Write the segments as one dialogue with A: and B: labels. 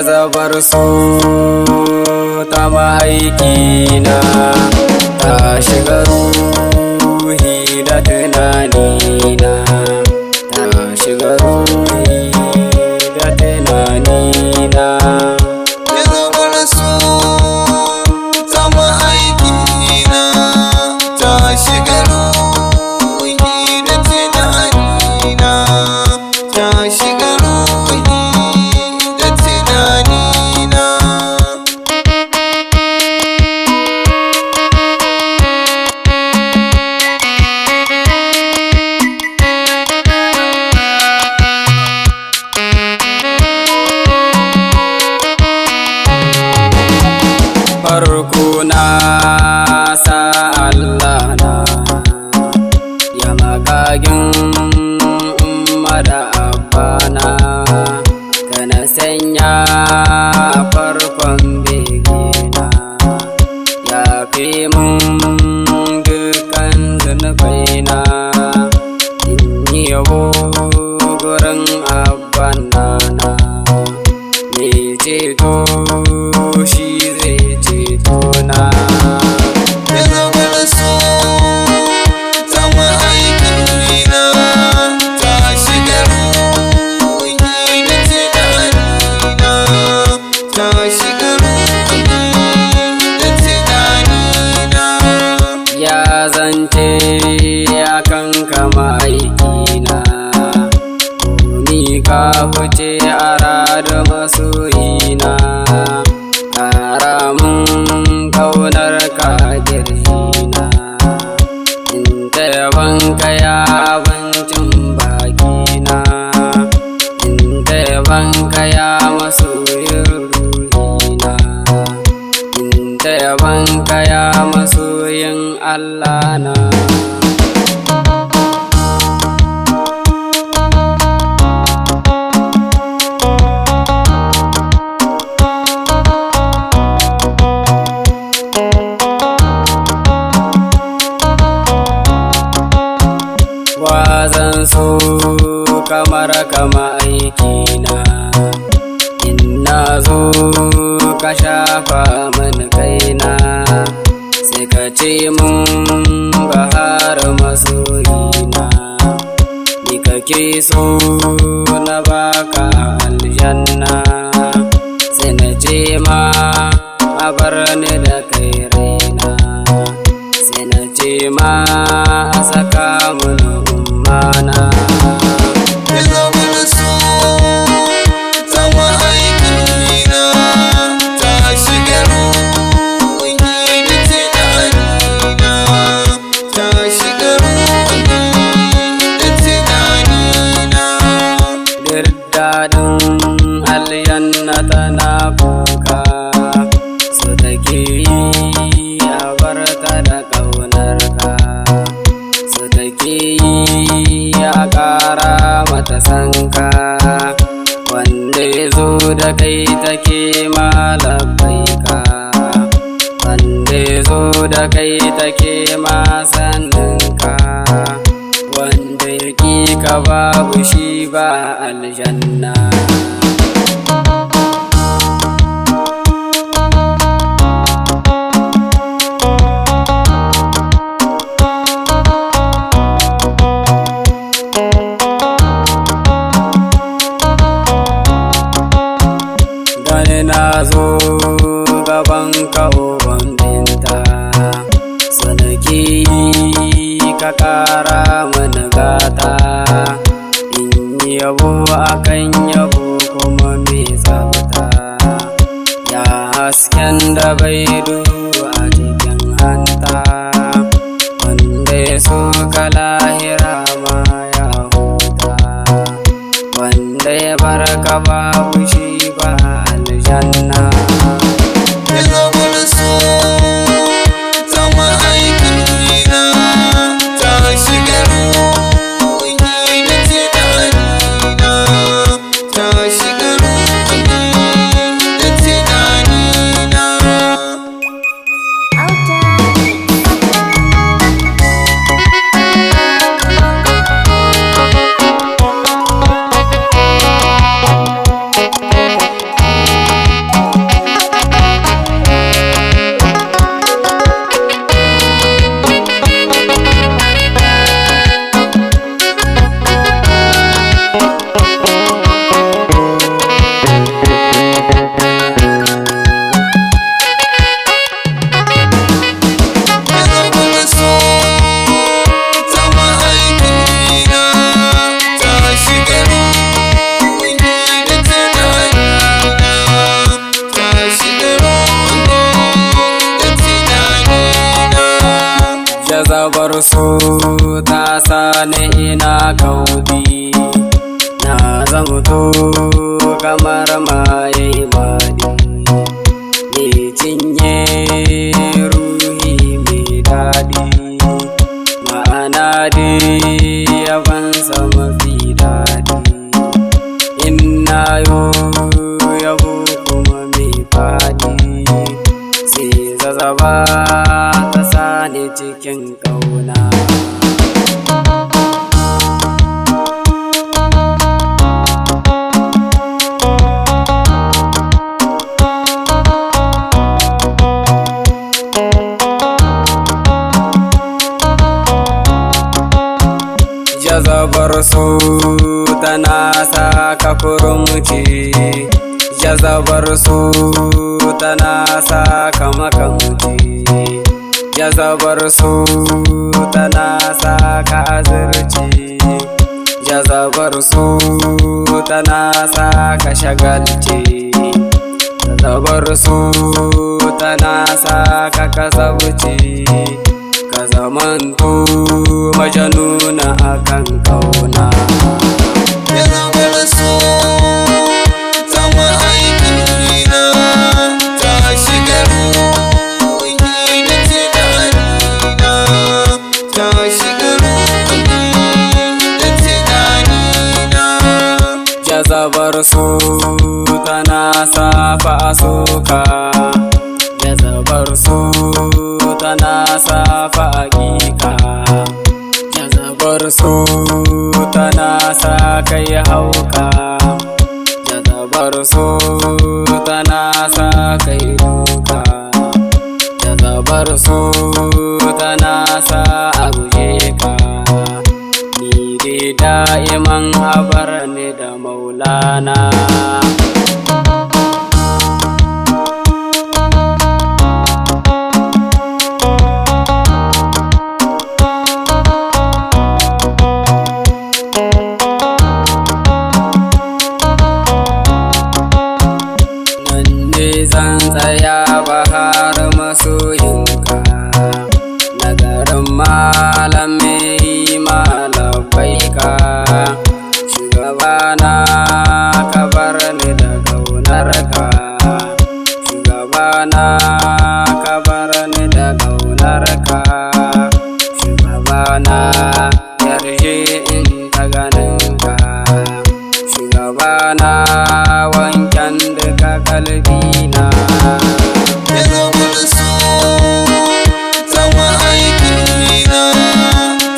A: jazabar so ta ma'aikina ta shiga ruhi da tunanina, ta shiga ruhi da tunanina.
B: Jazabar so ta ma'aikina ta shiga ruhi da tunanina, ta shiga ruhi da tunanina.
A: Farko na sa Allah na ya makagin umma da abana, kana sanya farkon begina, ya fi mun dukkan zunubaina. In yi yabo gurin abana na, mai ceto shi zai ceto na.
B: Jazabar so ta ma'aikina ta shiga ruhi da tunanina, ta shiga ruhi da tunanina.
A: Ya zance akan kama aikina, ni ka fice a rada masoyina, ƙara mun ƙaunar ka girjina. In ta yaban ka ya abincin bakina, in ta yaban ka ya masoyin ruhina, in ta yaban ka ya masoyin Allah na. Wazan so kamar kama aikina, in na zo ka shafa mani kaina, sai ka ce mun bahar masoyina. Ni kake so na baka aljanna, sai na ce ma a bar ni da kai raina, sai na ce ma a saka mun ummana.
B: Jazabar so ta ma'aikina ta shiga ruhi da tunanina, ta shiga ruhi da tunanina.
A: Daɗin aljanna tana kuka, su take yi a barta da ƙaunarka, su take yi a ƙara mata sanka. Wanda ya zo da kai take ma labbaika, wanda ya zo da kai take ma sanninka, wanda ya ƙi ka babu shi ba aljanna. Gani na zo gaban ka uban binta, sanaki ka ƙara mana gata, in yi yabo akan yabo kuma mai tsafta. Ya hasken da bai duhu a cikin hanta, wanda ya so ka lahira ma ya huta, wanda ya barka babu shi ba aljanna.
B: Jazabar so ta ma'aikina ta shiga ruhi da tunanina, ta shiga ruhi da tunanina.
C: Outside.
A: su ta sani ina kauɗi, na zamto kamar maye mani, me cinye ruhi mai daɗi, ma'ana dai yabansa mafi daɗi. Inna yo yabo kuma mai faɗi, sai zazzaba ta sani cikin ƙauna. Jazabar su tana saka kurumci, jazabar su tana saka makamci, jazabar su tana saka azurci, jazabar su tana saka shagalci, jazabar su tana saka kasabci, ka zamanto majanuna akan kauna.
B: Jazabar su zama aikina, ta shiga ruhi da tunanina, ta shiga ruhi da tunanina.
A: Jazabar su tana safa soka, jazabar su tana safa hakika, jazabar su tana sa kai hauka, jazabar su tana sa kai duka, jazabar su tana sa a guje ka, ni dai da'iman abar ne da Maulana. Zan tsaya bahar masoyinka, nagarin malami malabaika, shugabana ka bar ni da ƙaunarka, shugabana ka bar ni da ƙaunarka, shugabana yarje in ta ganinka, shugabana wanken duka kalbina.
B: Jazabar su zama aikina,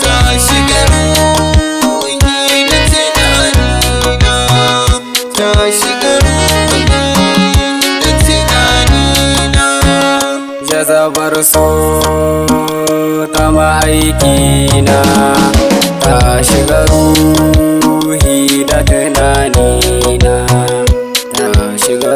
B: ta shiga ruhi da tunanina, ta shiga ruhi da tunanina.
A: Jazabar su ta ma'aikina, ta shiga ruhi da tunanina, ta shiga